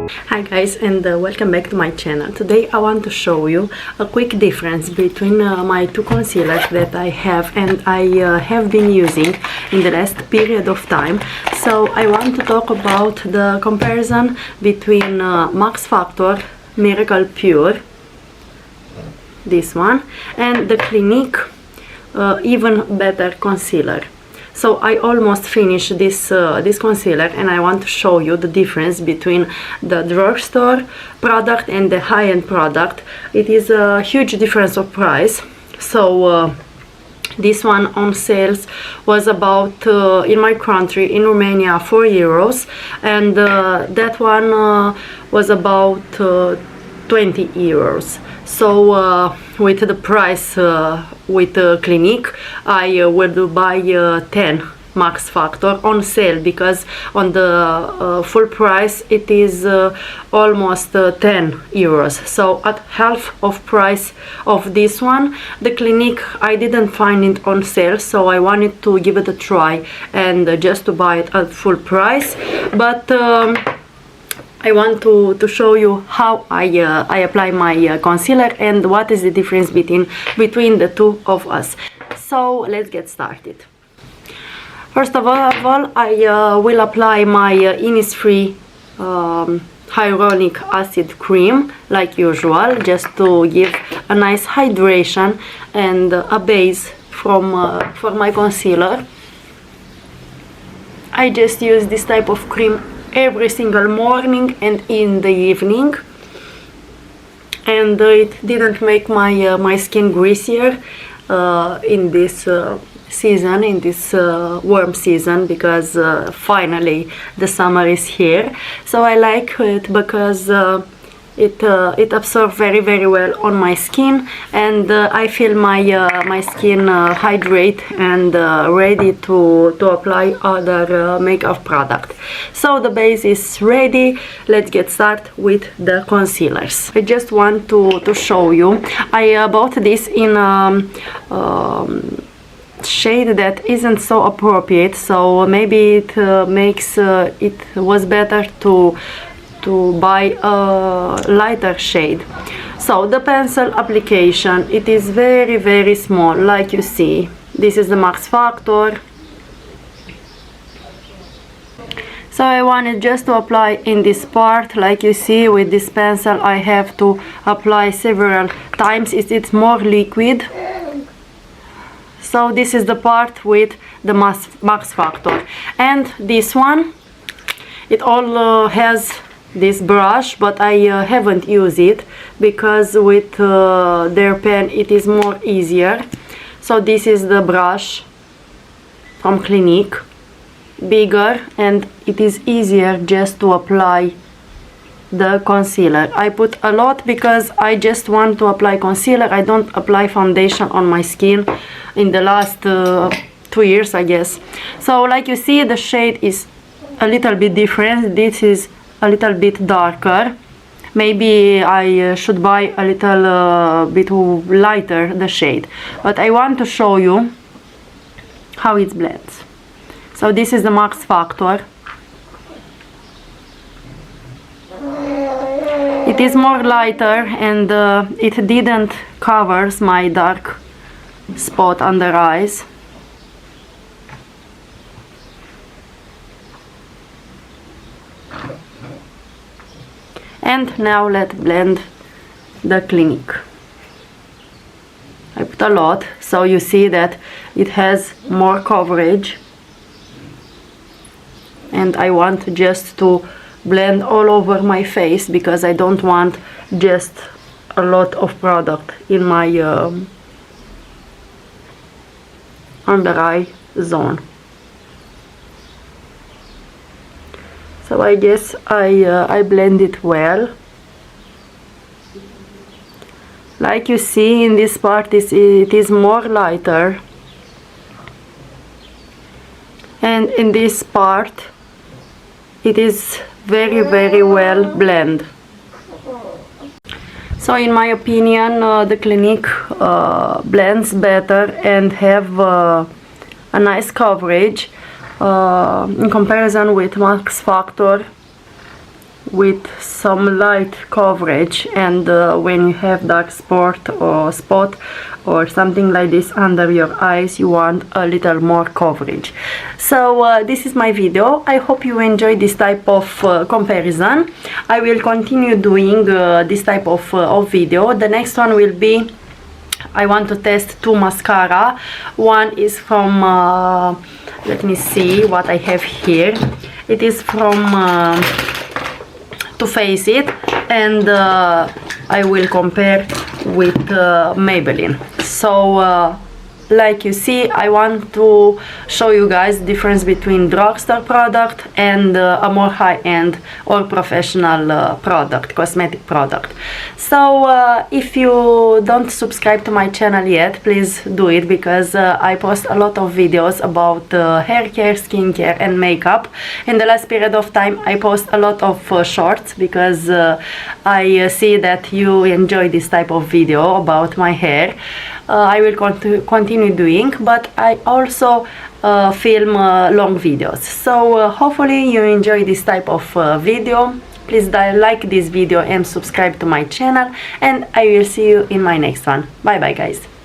Hi guys, and welcome back to my channel. Today I want to show you a quick difference between my two concealers that I have and I have been using in the last period of time. So I want to talk about the comparison between Max Factor Miracle Pure, this one, and the Clinique Even Better Concealer. So I almost finished this concealer, and I want to show you the difference between the drugstore product and the high-end product. It is a huge difference of price. So this one on sales was about, in my country, in Romania, 4 euros, and that one was about 20 euros. So with the price with Clinique, I will buy 10 Max Factor on sale, because on the full price it is almost 10 euros. So at half of price of this one, the Clinique, I didn't find it on sale, so I wanted to give it a try and just to buy it at full price. But I want to show you how I apply my concealer and what is the difference between the two of us. So let's get started. First of all, I will apply my Innisfree hyaluronic acid cream like usual, just to give a nice hydration and a base for my concealer. I just use this type of cream every single morning and in the evening, and it didn't make my skin greasier in this season, in this warm season, because finally the summer is here. So I like it because it absorbs very well on my skin, and I feel my skin hydrate and ready to apply other makeup product. So the base is ready. Let's get started with the concealers. I just want to show you, I bought this in shade that isn't so appropriate, so maybe it makes it was better to buy a lighter shade. So the pencil application, it is very small, like you see. This is the Max Factor. So I wanted just to apply in this part, like you see. With this pencil I have to apply several times. It's more liquid. So this is the part with the Max Factor. And this one, it all has this brush, but I haven't used it because with their pen it is more easier. So this is the brush from Clinique, bigger, and it is easier just to apply the concealer. I put a lot because I just want to apply concealer. I don't apply foundation on my skin in the last 2 years, I guess. So like you see, the shade is a little bit different. This is a little bit darker. Maybe I should buy a little bit lighter the shade, but I want to show you how it blends. So this is the Max Factor. It is more lighter, and it didn't covers my dark spot under eyes. And now let's blend the Clinique. I put a lot, so you see that it has more coverage, and I want just to blend all over my face because I don't want just a lot of product in my under eye zone. So I guess I blend it well. Like you see, in this part it is more lighter, and in this part it is very well blend. So in my opinion, the Clinique blends better and have a nice coverage in comparison with Max Factor. with some light coverage, and when you have dark spot or something like this under your eyes, you want a little more coverage. So this is my video. I hope you enjoy this type of comparison. I will continue doing this type of video. The next one will be, I want to test two mascara. One is from let me see what I have here. It is from To Face It, and I will compare with Maybelline. So like you see, I want to show you guys the difference between drugstore product and a more high-end or professional product, cosmetic product. So if you don't subscribe to my channel yet, please do it, because I post a lot of videos about hair care, skincare and makeup. In the last period of time I post a lot of shorts, because I see that you enjoy this type of video about my hair. I will continue doing, but I also film long videos. So hopefully you enjoy this type of video. Please like this video and subscribe to my channel, and I will see you in my next one. Bye bye guys.